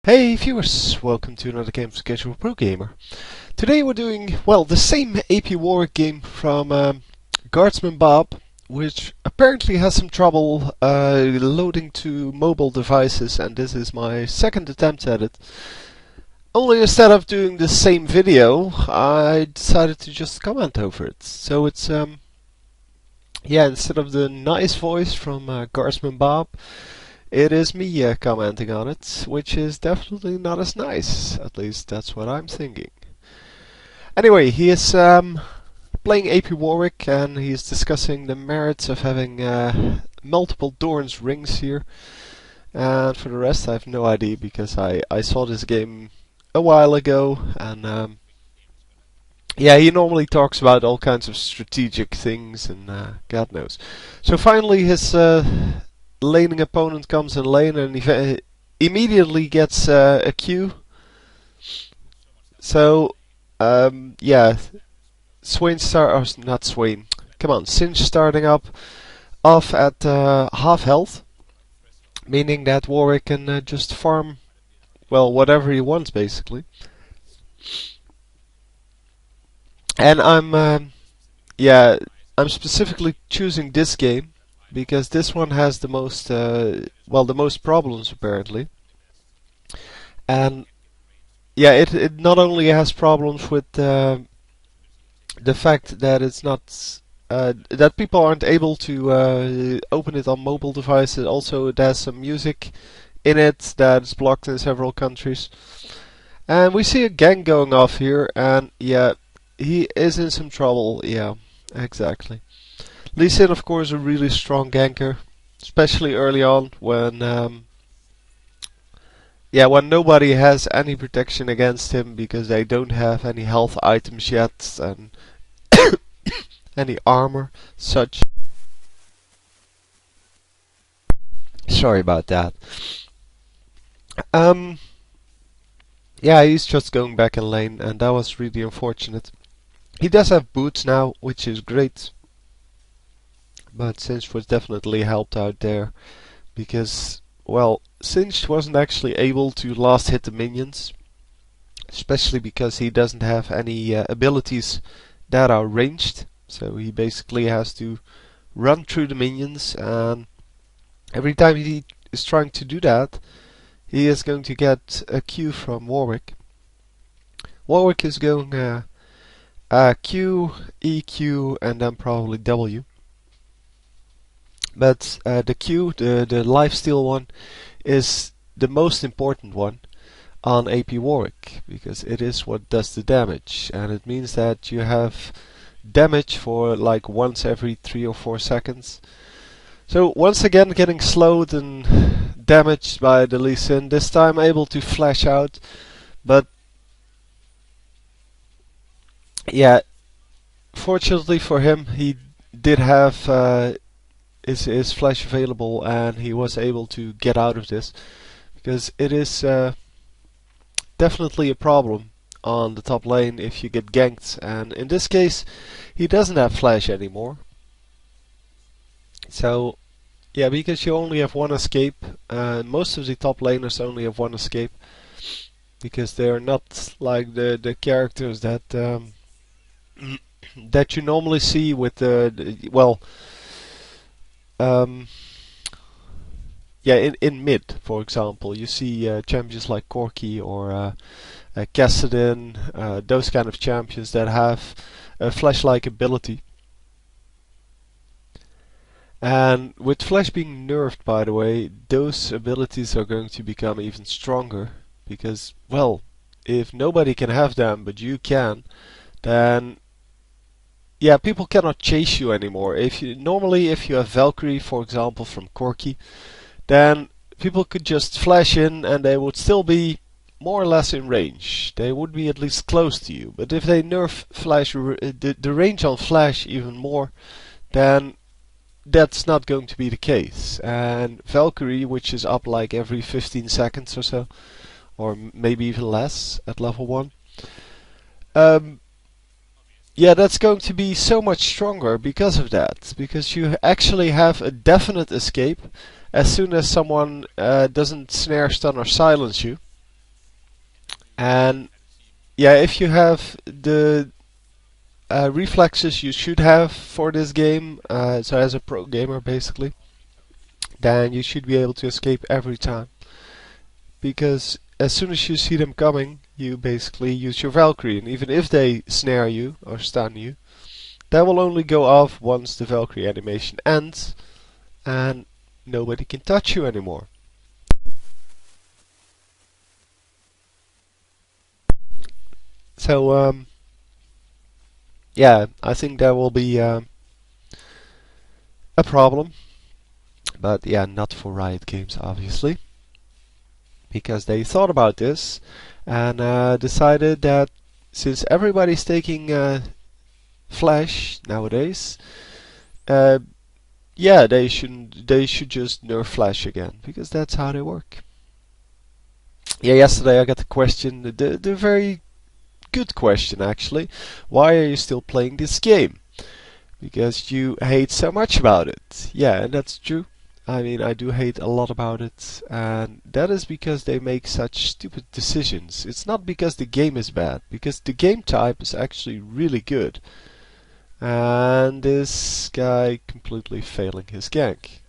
Hey viewers, welcome to another game for Casual Pro Gamer. Today we're doing, well, the same AP Warwick game from Guardsman Bob, which apparently has some trouble loading to mobile devices, and this is my second attempt at it. Only instead of doing the same video, I decided to just comment over it. So it's, instead of the nice voice from Guardsman Bob, it is me commenting on it, which is definitely not as nice. At least that's what I'm thinking. Anyway, he is playing AP Warwick, and he is discussing the merits of having multiple Doran's rings here. And for the rest, I have no idea, because I saw this game a while ago, and he normally talks about all kinds of strategic things, and God knows. So finally, his laning opponent comes in lane, and he immediately gets a Q. So, Swain not Swain. Come on, Singe starting off at half health, meaning that Warwick can just farm, well, whatever he wants basically. And I'm specifically choosing this game because this one has the most, the most problems apparently. And it not only has problems with the fact that it's not that people aren't able to open it on mobile devices. Also, it has some music in it that is blocked in several countries. And we see a gank going off here, and he is in some trouble. Yeah, exactly. Lee Sin, of course, a really strong ganker, especially early on when when nobody has any protection against him because they don't have any health items yet and any armor such. Sorry about that. He's just going back in lane, and that was really unfortunate. He does have boots now, which is great. But Singed was definitely helped out there, because, well, Singed wasn't actually able to last hit the minions, especially because he doesn't have any abilities that are ranged, so he basically has to run through the minions, and every time he is trying to do that, he is going to get a Q from Warwick. Warwick is going Q, EQ, and then probably W. But the Q, the lifesteal one, is the most important one on AP Warwick, because it is what does the damage, and it means that you have damage for like once every 3 or 4 seconds. So once again getting slowed and damaged by the Lee Sin, this time able to flash out, but fortunately for him, he did have his flash available, and he was able to get out of this, because it is definitely a problem on the top lane if you get ganked, and in this case he doesn't have flash anymore. So because you only have one escape, most of the top laners only have one escape, because they are not like the characters that that you normally see with in mid, for example, you see champions like Corki or Kassadin, those kind of champions that have a flash-like ability. And with flash being nerfed, by the way, those abilities are going to become even stronger, because, well, if nobody can have them but you can, then people cannot chase you anymore. If you have Valkyrie, for example, from Corki, then people could just flash in and they would still be more or less in range. They would be at least close to you. But if they nerf flash, the range on flash even more, then that's not going to be the case. And Valkyrie, which is up like every 15 seconds or so, or maybe even less at level 1, that's going to be so much stronger because of that. Because you actually have a definite escape as soon as someone doesn't snare, stun or silence you. And yeah, if you have the reflexes you should have for this game, so as a pro gamer basically, then you should be able to escape every time. Because as soon as you see them coming, you basically use your Valkyrie, and even if they snare you or stun you, that will only go off once the Valkyrie animation ends, and nobody can touch you anymore. So yeah, I think that will be a problem, but yeah, not for Riot Games obviously, because they thought about this and decided that since everybody's taking Flash nowadays, uh, yeah, they should just nerf Flash again because that's how they work. Yeah, yesterday I got the question, the very good question actually. Why are you still playing this game? Because you hate so much about it. Yeah, and that's true. I mean, I do hate a lot about it, and that is because they make such stupid decisions. It's not because the game is bad, because the game type is actually really good. And this guy completely failing his gank.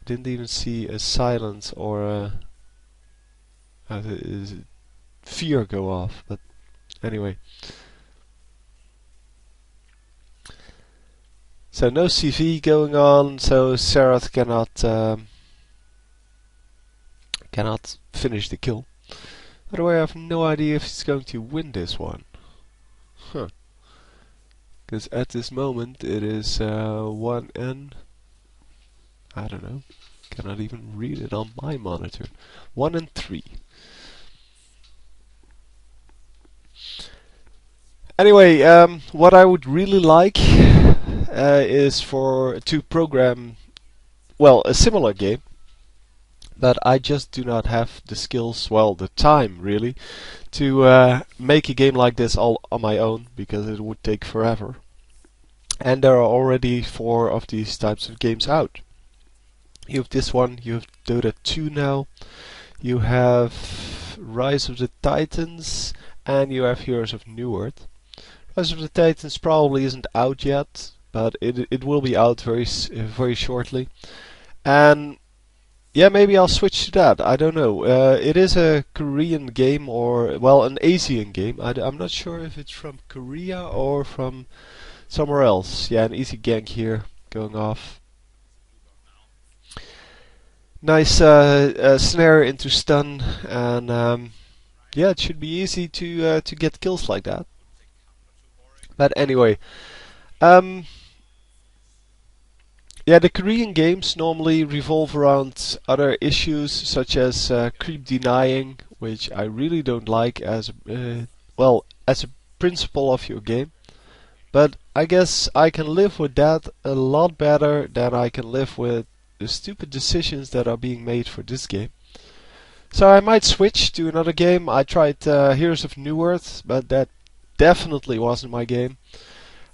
Didn't even see a silence or a fear go off, but anyway. So no CV going on, so Serath cannot finish the kill. By the way, I have no idea if he's going to win this one. Huh. Because at this moment it is 1N. I don't know. Cannot even read it on my monitor. 1-3. Anyway, what I would really like is to program, well, a similar game, but I just do not have the skills, well, the time really, to make a game like this all on my own, because it would take forever. And there are already 4 of these types of games out. You have this one, you have Dota 2 now, you have Rise of the Titans, and you have Heroes of New Earth. Rise of the Titans probably isn't out yet, but it will be out very shortly. And yeah, maybe I'll switch to that. I don't know. It is a Korean game, or well, an Asian game. I'm not sure if it's from Korea or from somewhere else. Yeah, an easy gank here going off. Nice snare into stun, and yeah, it should be easy to get kills like that. But anyway, um, yeah, the Korean games normally revolve around other issues such as creep denying, which I really don't like as well as a principle of your game. But I guess I can live with that a lot better than I can live with the stupid decisions that are being made for this game. So I might switch to another game. I tried Heroes of New Earth, but that definitely wasn't my game.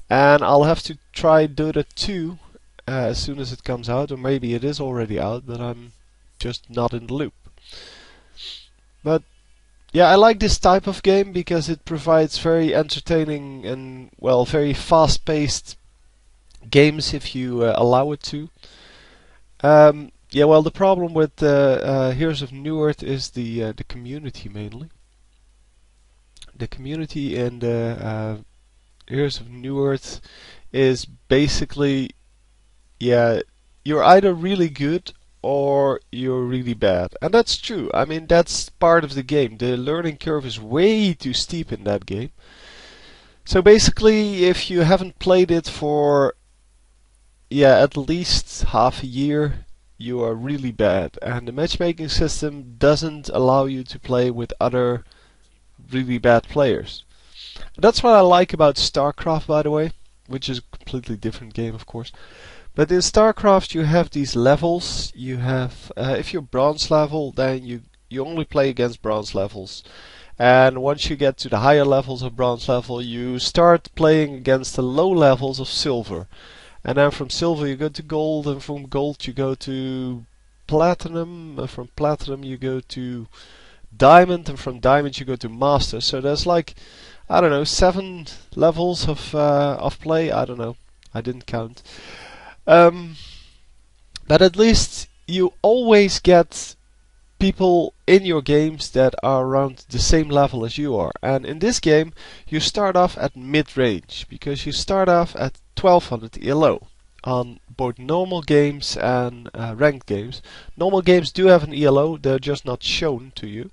And I'll have to try Dota 2 as soon as it comes out, or maybe it is already out, but I'm just not in the loop. But yeah, I like this type of game because it provides very entertaining and, well, very fast-paced games if you allow it to. Yeah, well, the problem with Heroes of New Earth is the community mainly. The community in Heroes of New Earth is basically, yeah, you're either really good or you're really bad. And that's true. I mean, that's part of the game. The learning curve is way too steep in that game. So basically, if you haven't played it for, yeah, at least half a year, you are really bad. And the matchmaking system doesn't allow you to play with other really bad players. That's what I like about StarCraft, by the way, which is a completely different game, of course. But in StarCraft, you have these levels. You have, if you're bronze level, then you only play against bronze levels. And once you get to the higher levels of bronze level, you start playing against the low levels of silver. And then from silver you go to gold, and from gold you go to platinum. From platinum you go to diamond, and from diamond you go to master. So there's like, I don't know, 7 levels of play. I don't know. I didn't count. But at least you always get people in your games that are around the same level as you are. And in this game, you start off at mid-range, because you start off at 1200 ELO on both normal games and ranked games. Normal games do have an ELO, they're just not shown to you.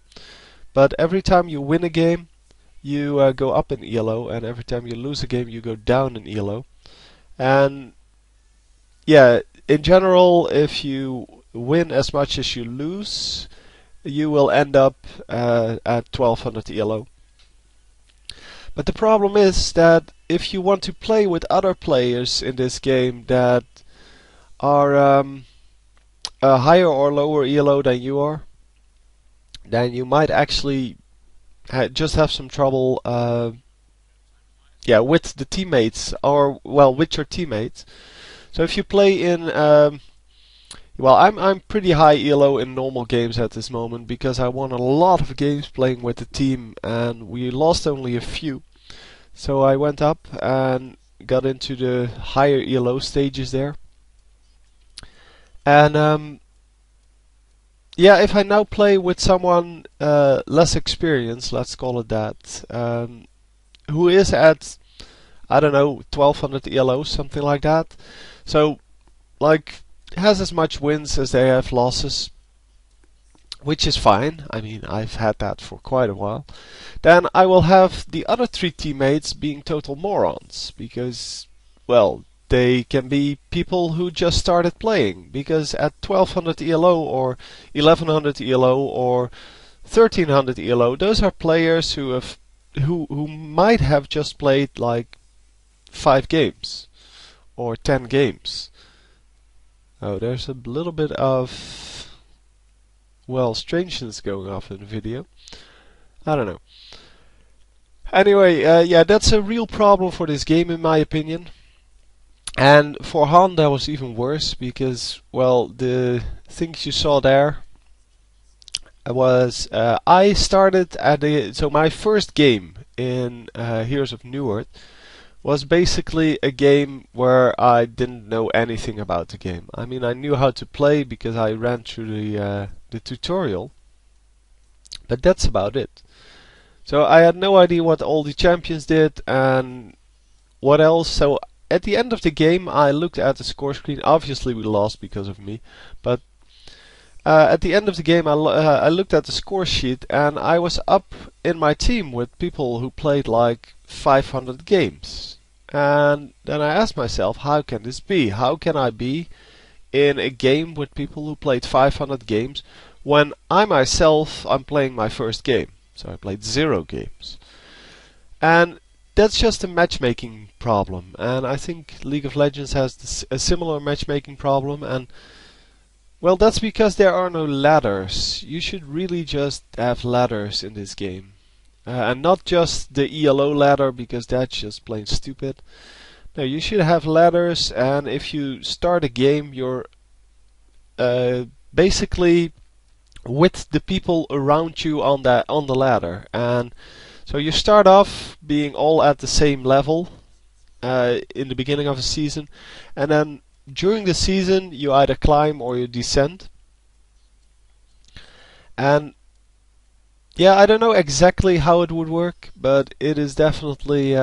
But every time you win a game, you go up in ELO, and every time you lose a game, you go down in ELO. And yeah, in general, if you win as much as you lose, you will end up at 1200 ELO. But the problem is that if you want to play with other players in this game that are a higher or lower ELO than you are, then you might actually just have some trouble with the teammates, or well, with your teammates. So if you play in I'm pretty high ELO in normal games at this moment, because I won a lot of games playing with the team and we lost only a few. So I went up and got into the higher ELO stages there. And if I now play with someone less experienced, let's call it that, who is at, I don't know, 1200 ELO, something like that. So, like, has as much wins as they have losses, which is fine. I mean, I've had that for quite a while. Then I will have the other 3 teammates being total morons, because, well, they can be people who just started playing, because at 1200 ELO or 1100 ELO or 1300 ELO, those are players who might have just played like 5 games or 10 games. Oh, there's a little bit of, well, strangeness going off in the video. I don't know. Anyway, that's a real problem for this game, in my opinion. And for Han, that was even worse, because, well, the things you saw there was I started at so my first game in Heroes of New Earth was basically a game where I didn't know anything about the game. I mean, I knew how to play because I ran through the tutorial, but that's about it. So I had no idea what all the champions did and what else. So at the end of the game, I looked at the score screen. Obviously, we lost because of me, but at the end of the game, I looked at the score sheet, and I was up in my team with people who played like 500 games. And then I asked myself, how can this be? How can I be in a game with people who played 500 games when I'm playing my first game? So I played 0 games. And that's just a matchmaking problem. And I think League of Legends has a similar matchmaking problem. And well, that's because there are no ladders. You should really just have ladders in this game. And not just the ELO ladder, because that's just plain stupid. No, you should have ladders, and if you start a game, you're basically with the people around you on the ladder. And so you start off being all at the same level in the beginning of a season, and then during the season you either climb or you descend. And yeah, I don't know exactly how it would work, but it is definitely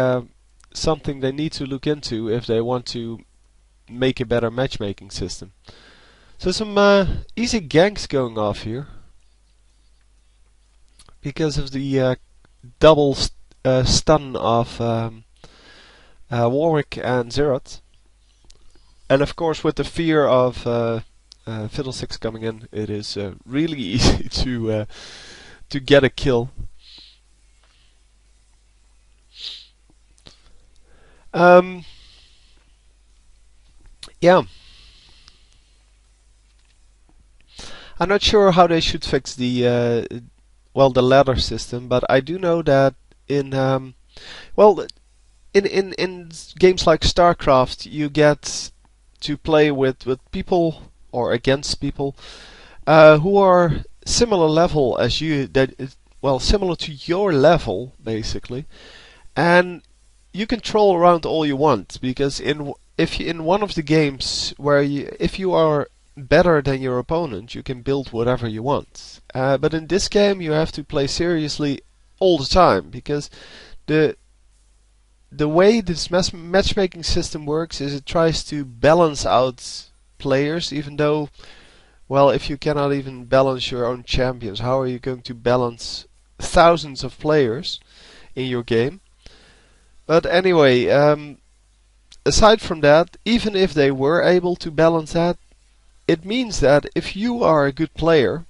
something they need to look into if they want to make a better matchmaking system. So some easy ganks going off here because of the double stun of Warwick and Zeroth. And of course, with the fear of Fiddlesticks coming in, it is really easy to get a kill. Yeah. I'm not sure how they should fix the the ladder system, but I do know that in in games like StarCraft, you get to play with people or against people who are similar level as you, that is, well, similar to your level basically, and you can troll around all you want, because if you, in one of the games where if you are better than your opponent, you can build whatever you want. But in this game, you have to play seriously all the time, because the way this matchmaking system works is it tries to balance out players, even though, well, if you cannot even balance your own champions, how are you going to balance thousands of players in your game? But anyway, aside from that, even if they were able to balance that, it means that if you are a good player,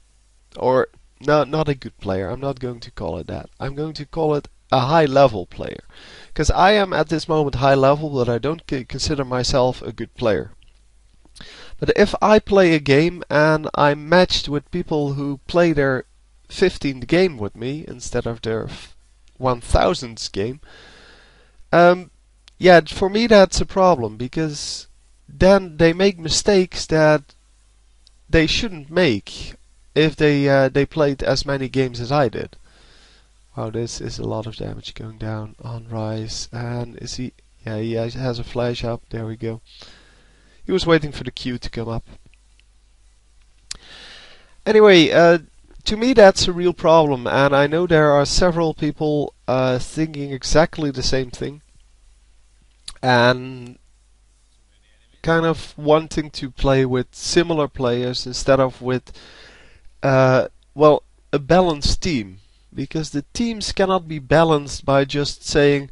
or no, not a good player, I'm not going to call it that. I'm going to call it a high level player. Because I am at this moment high level, but I don't consider myself a good player. But if I play a game and I'm matched with people who play their 15th game with me instead of their 1000th game, yeah, for me that's a problem, because then they make mistakes that they shouldn't make if they played as many games as I did. Wow, this is a lot of damage going down on Rise. And is he? Yeah, he has a flash up. There we go. He was waiting for the Q to come up. Anyway, to me that's a real problem, and I know there are several people thinking exactly the same thing, and kind of wanting to play with similar players instead of with, well, a balanced team. Because the teams cannot be balanced by just saying,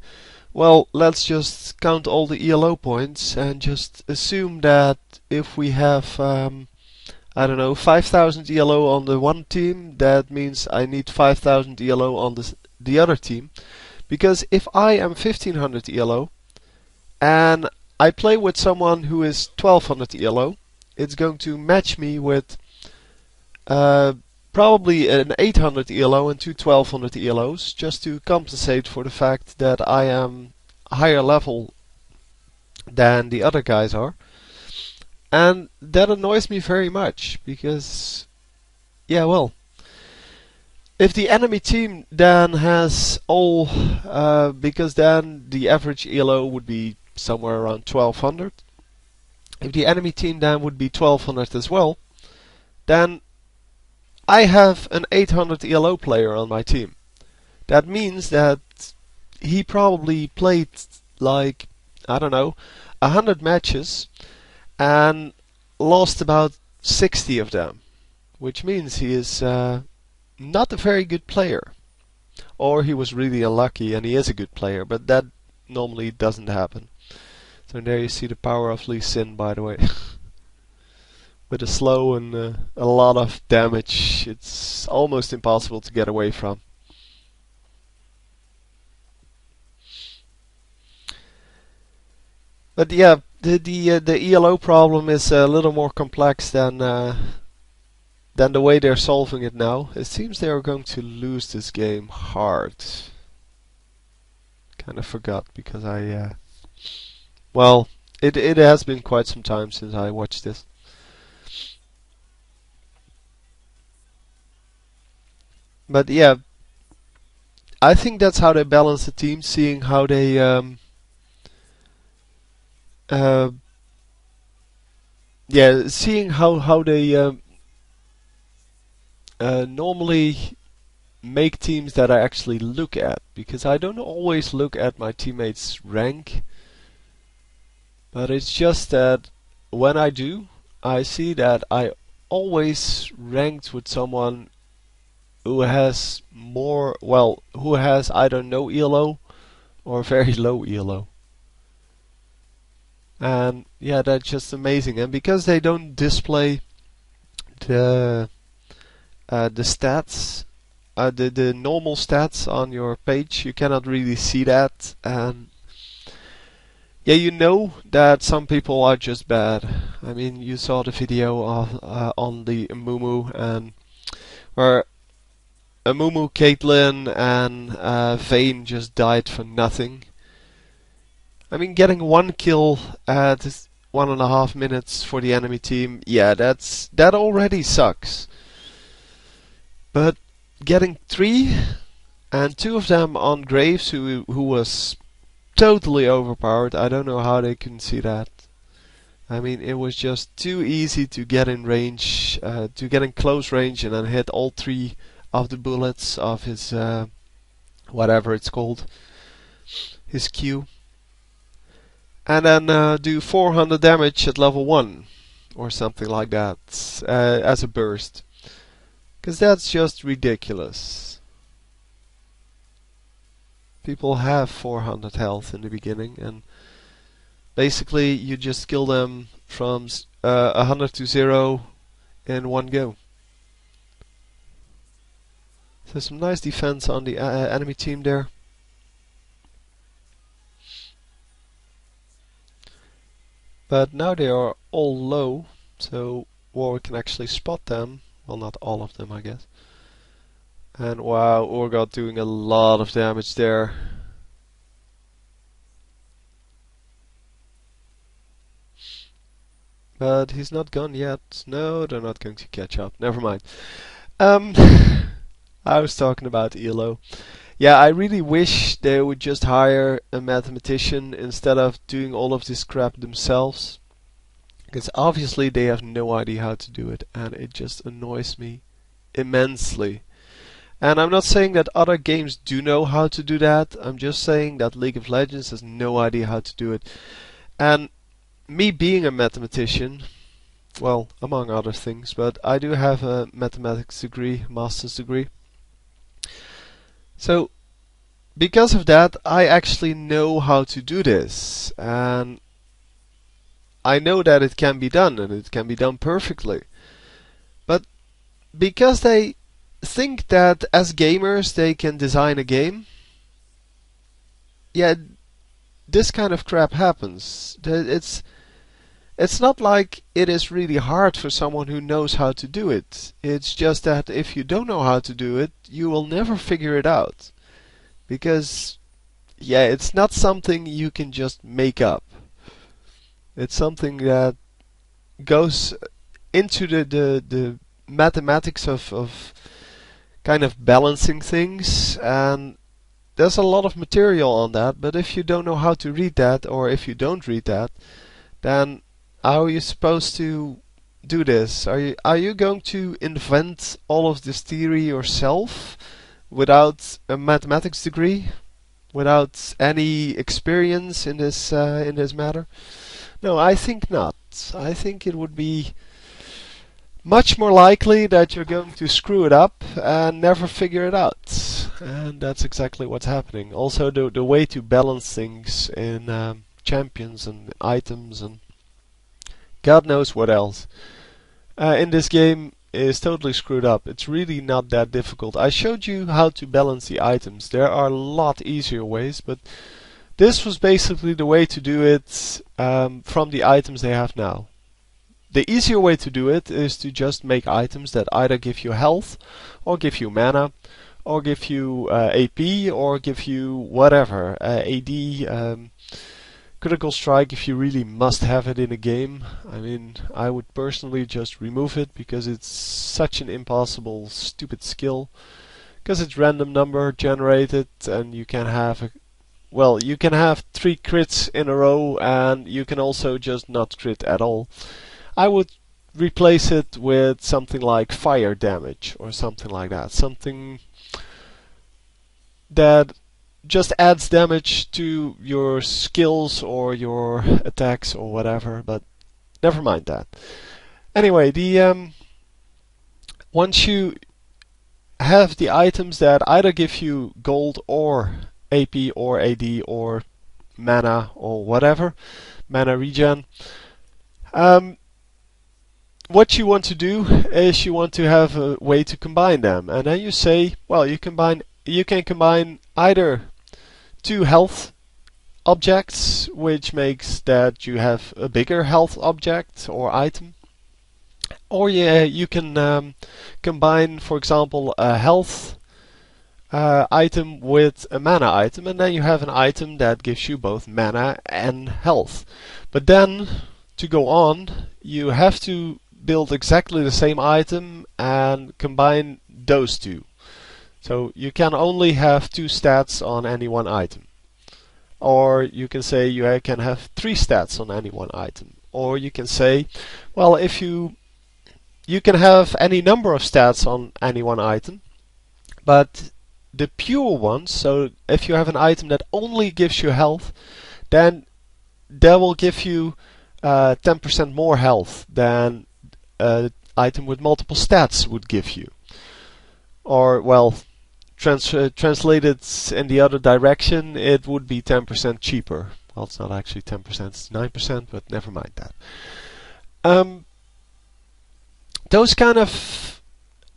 well, let's just count all the ELO points and just assume that if we have, I don't know, 5,000 ELO on the one team, that means I need 5,000 ELO on the other team. Because if I am 1500 ELO and I play with someone who is 1200 ELO, it's going to match me with probably an 800 ELO and two 1200 ELOs, just to compensate for the fact that I am higher level than the other guys are. And that annoys me very much, because, yeah, well, if the enemy team then has all, because then the average ELO would be somewhere around 1200. If the enemy team then would be 1200 as well, then I have an 800 ELO player on my team. That means that he probably played like, I don't know, 100 matches and lost about 60 of them. Which means he is not a very good player. Or he was really unlucky and he is a good player, but that normally doesn't happen. So there you see the power of Lee Sin, by the way. With a slow and a lot of damage, it's almost impossible to get away from. But yeah, the ELO problem is a little more complex than the way they're solving it now. It seems they are going to lose this game hard. Kind of forgot, because well, it has been quite some time since I watched this. But yeah, I think that's how they balance the team, seeing how they yeah, seeing how they normally make teams that I actually look at, because I don't always look at my teammates' rank, but it's just that when I do, I see that I always ranked with someone who has more, well, who has either no ELO or very low ELO. And yeah, that's just amazing. And because they don't display the stats, the normal stats on your page, you cannot really see that. And yeah, you know that some people are just bad. I mean, you saw the video of on the Mumu, and where Mumu, Caitlyn, and Vayne just died for nothing. I mean, getting one kill at 1.5 minutes for the enemy team, yeah, that already sucks. But getting 3 and 2 of them on Graves, who was totally overpowered. I don't know how they couldn't see that. I mean, it was just too easy to get in range, to get in close range and then hit all 3 of the bullets of his, whatever it's called, his Q. And then do 400 damage at level 1, or something like that, as a burst. Because that's just ridiculous. People have 400 health in the beginning, and basically you just kill them from 100 to 0 in one go. So some nice defense on the enemy team there. But now they are all low, so Warwick can actually spot them. Well, not all of them, I guess. And wow, Urgot doing a lot of damage there. But he's not gone yet. No, they're not going to catch up. Never mind. I was talking about ELO. Yeah, I really wish they would just hire a mathematician instead of doing all of this crap themselves. Because obviously they have no idea how to do it, and it just annoys me immensely. And I'm not saying that other games do know how to do that. I'm just saying that League of Legends has no idea how to do it. And me being a mathematician, well, among other things, but I do have a mathematics degree, master's degree. So, because of that, I actually know how to do this. And I know that it can be done, and it can be done perfectly. But because they think that as gamers they can design a game, yeah, this kind of crap happens. It's not like it is really hard for someone who knows how to do it. It's just that if you don't know how to do it, you will never figure it out. Because, yeah, it's not something you can just make up. It's something that goes into the mathematics of kind of balancing things, and there's a lot of material on that. But if you don't know how to read that, or if you don't read that, then how are you supposed to do this? Are you going to invent all of this theory yourself without a mathematics degree, without any experience in this matter? No, I think not. I think it would be much more likely that you're going to screw it up and never figure it out. And that's exactly what's happening. Also, the way to balance things in champions and items and God knows what else in this game is totally screwed up. It's really not that difficult. I showed you how to balance the items. There are a lot easier ways, but this was basically the way to do it from the items they have now. The easier way to do it is to just make items that either give you health, or give you mana, or give you AP, or give you whatever, AD, critical strike if you really must have it in a game. I mean, I would personally just remove it because it's such an impossible, stupid skill. Because it's random number generated, and you can have you can have 3 crits in a row, and you can also just not crit at all. I would replace it with something like fire damage or something like that. Something that just adds damage to your skills or your attacks or whatever, but never mind that. Anyway, once you have the items that either give you gold or AP or AD or mana or whatever, mana regen, what you want to do is you want to have a way to combine them, and then you say, well, you can combine either 2 health objects, which makes that you have a bigger health object or item, or you can combine, for example, a health item with a mana item, and then you have an item that gives you both mana and health. But then, to go on, you have to build exactly the same item and combine those two. So you can only have 2 stats on any one item. Or you can say you can have 3 stats on any one item. Or you can say, well, if you can have any number of stats on any one item, but the pure ones, so if you have an item that only gives you health, then that will give you 10% more health than an item with multiple stats would give you. Or, well, translated in the other direction, it would be 10% cheaper. Well, it's not actually 10%, it's 9%, but never mind that. Those kind of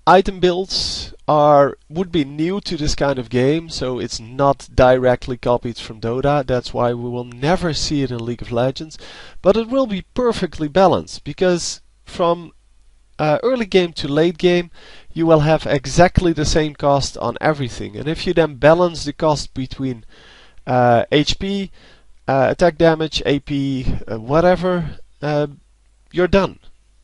item builds would be new to this kind of game, so it's not directly copied from Dota. That's why we will never see it in League of Legends. But it will be perfectly balanced, because from early game to late game, you will have exactly the same cost on everything. And if you then balance the cost between HP, attack damage, AP, whatever, you're done.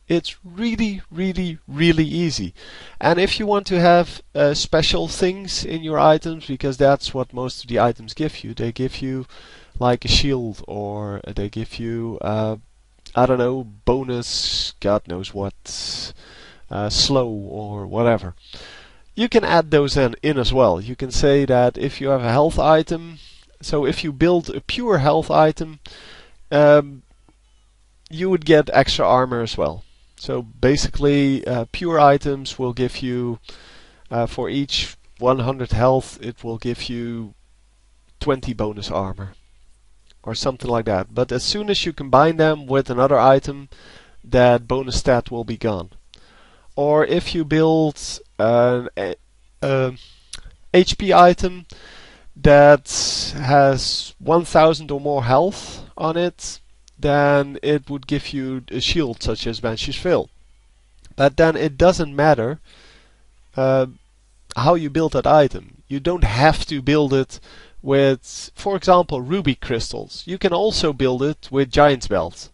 It's really, really, really easy. And if you want to have special things in your items, because that's what most of the items give you, they give you like a shield, or they give you, I don't know, bonus, God knows what, slow or whatever. You can add those in as well. You can say that if you have a health item, so if you build a pure health item, you would get extra armor as well. So basically, pure items will give you, for each 100 health, it will give you 20 bonus armor, or something like that. But as soon as you combine them with another item, that bonus stat will be gone. Or if you build an HP item that has 1000 or more health on it, then it would give you a shield such as Banshee's Veil. But then it doesn't matter how you build that item. You don't have to build it with, for example, ruby crystals. You can also build it with Giant's Belt.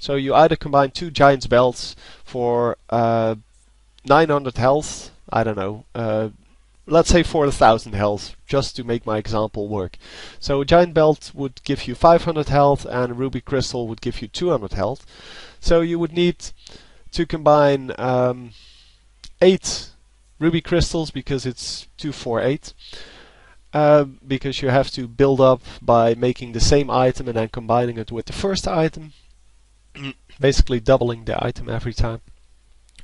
So you either combine 2 Giant's Belts for 900 health, I don't know, let's say for 1000 health, just to make my example work. So a Giant Belt would give you 500 health, and a Ruby Crystal would give you 200 health. So you would need to combine 8 Ruby Crystals, because it's 2, 4, 8. Because you have to build up by making the same item and then combining it with the first item. Basically doubling the item every time.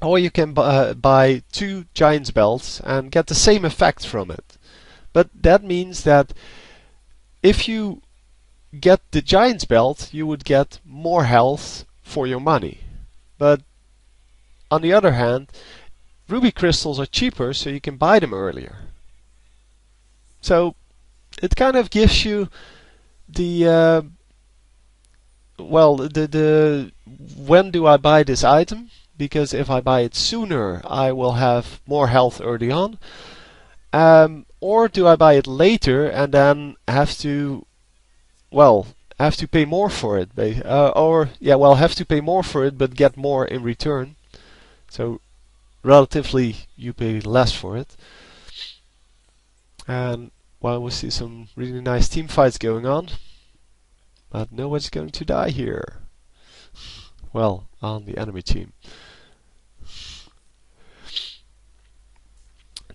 Or you can buy 2 Giant's Belts and get the same effect from it. But that means that if you get the Giant's Belt, you would get more health for your money. But on the other hand, Ruby Crystals are cheaper, so you can buy them earlier. So it kind of gives you the when do I buy this item? Because if I buy it sooner, I will have more health early on. Or do I buy it later and then have to pay more for it? Have to pay more for it, but get more in return. So relatively, you pay less for it. And we see some really nice team fights going on, but nobody's going to die here. Well, on the enemy team.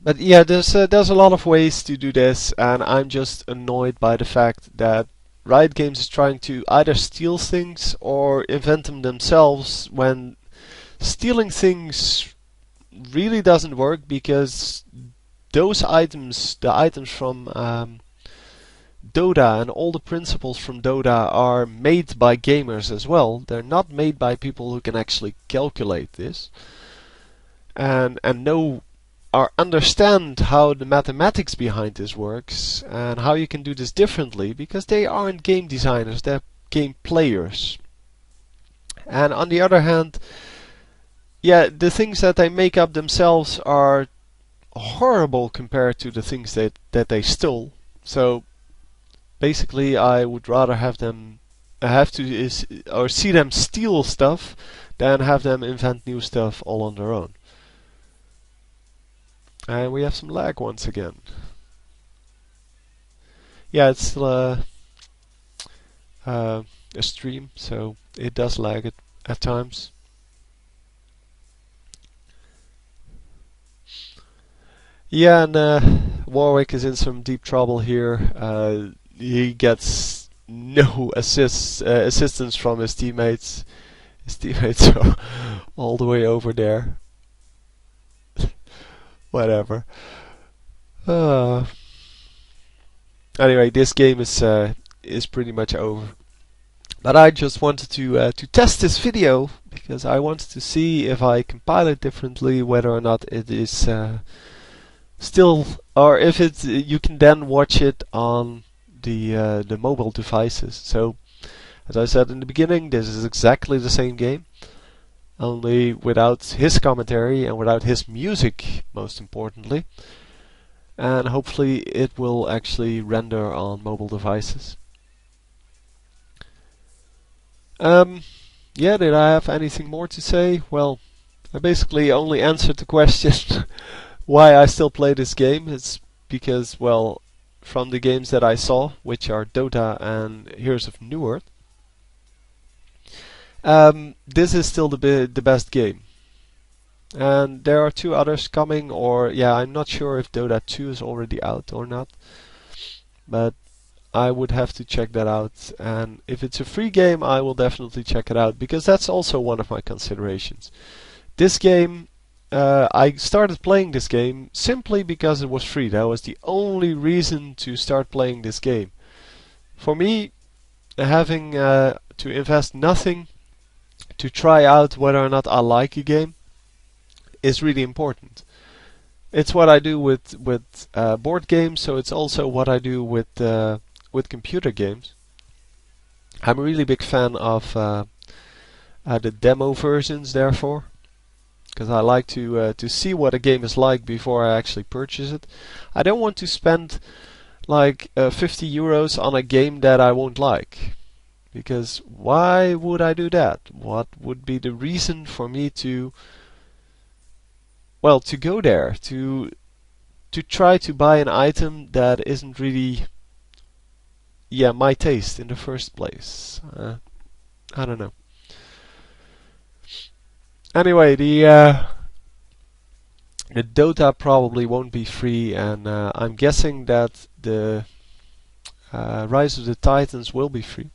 But yeah, there's a lot of ways to do this, and I'm just annoyed by the fact that Riot Games is trying to either steal things or invent them themselves, when stealing things really doesn't work, because those items, the items from Dota and all the principles from Dota, are made by gamers as well. They're not made by people who can actually calculate this and know or understand how the mathematics behind this works and how you can do this differently, because they aren't game designers, they're game players. And on the other hand, yeah, the things that they make up themselves are horrible compared to the things that they stole. So basically, I would rather have them have to or see them steal stuff than have them invent new stuff all on their own. And we have some lag once again. Yeah, it's still a stream, so it does lag at times. Yeah, and Warwick is in some deep trouble here. He gets no assistance from his teammates. His teammates are all the way over there. Whatever. Anyway, this game is pretty much over. But I just wanted to test this video because I wanted to see if I compile it differently, whether or not it is still, or if it's you can then watch it on the mobile devices. So, as I said in the beginning, this is exactly the same game, only without his commentary and without his music, most importantly. And hopefully it will actually render on mobile devices. Yeah, did I have anything more to say? Well, I basically only answered the question why I still play this game. It's because, well, from the games that I saw, which are Dota and Heroes of Newerth, this is still the best game. And there are 2 others coming, or yeah, I'm not sure if Dota 2 is already out or not, but I would have to check that out. And if it's a free game, I will definitely check it out, because that's also one of my considerations. This game, I started playing this game simply because it was free. That was the only reason to start playing this game. For me, having to invest nothing to try out whether or not I like a game is really important. It's what I do with board games, so it's also what I do with computer games. I'm a really big fan of the demo versions, therefore, because I like to see what a game is like before I actually purchase it. I don't want to spend like 50 euros on a game that I won't like, because why would I do that? What would be the reason for me to, well, to go there, to try to buy an item that isn't really, yeah, my taste in the first place? I don't know. Anyway, the Dota probably won't be free, and I'm guessing that the Rise of the Titans will be free,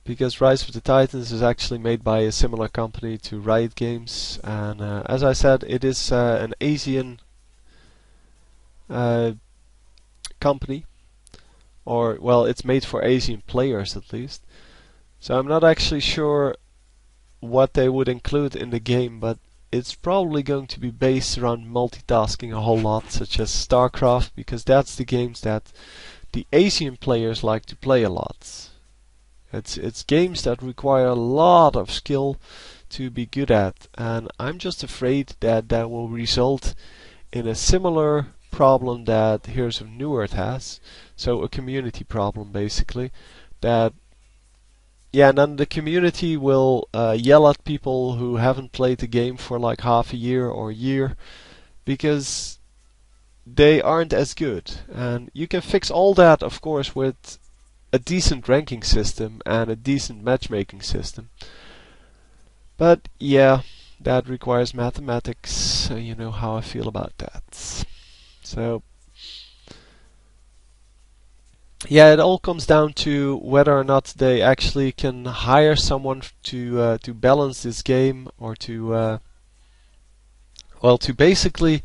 because Rise of the Titans is actually made by a similar company to Riot Games, and as I said, it is an Asian company, or well, it's made for Asian players at least. So I'm not actually sure what they would include in the game, but it's probably going to be based around multitasking a whole lot, such as StarCraft, because that's the games that the Asian players like to play a lot. It's games that require a lot of skill to be good at, and I'm just afraid that that will result in a similar problem that Heroes of Newerth has. So a community problem, basically, that yeah, and then the community will yell at people who haven't played the game for like half a year or a year, because they aren't as good. And you can fix all that, of course, with a decent ranking system and a decent matchmaking system. But yeah, that requires mathematics, so you know how I feel about that. So yeah, it all comes down to whether or not they actually can hire someone to balance this game, or to well, to basically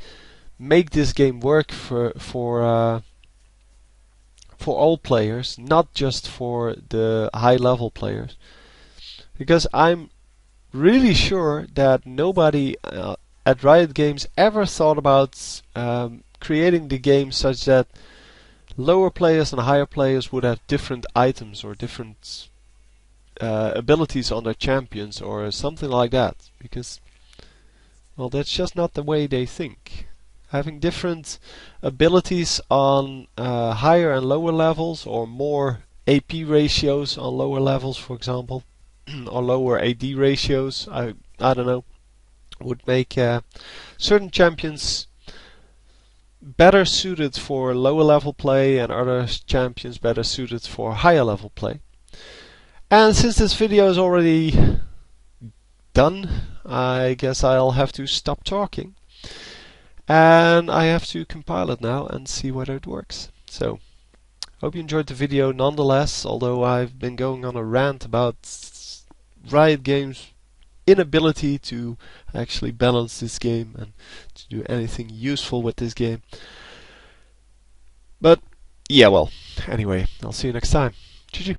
make this game work for all players, not just for the high level players. Because I'm really sure that nobody at Riot Games ever thought about creating the game such that lower players and higher players would have different items or different abilities on their champions or something like that. Because, well, that's just not the way they think. having different abilities on higher and lower levels, or more AP ratios on lower levels, for example, or lower AD ratios. I don't know, would make certain champions better suited for lower level play and other champions better suited for higher level play. And since this video is already done, I guess I'll have to stop talking. And I have to compile it now and see whether it works. So, hope you enjoyed the video nonetheless, although I've been going on a rant about Riot Games' inability to actually balance this game and to do anything useful with this game. But yeah, well, anyway, I'll see you next time. GG.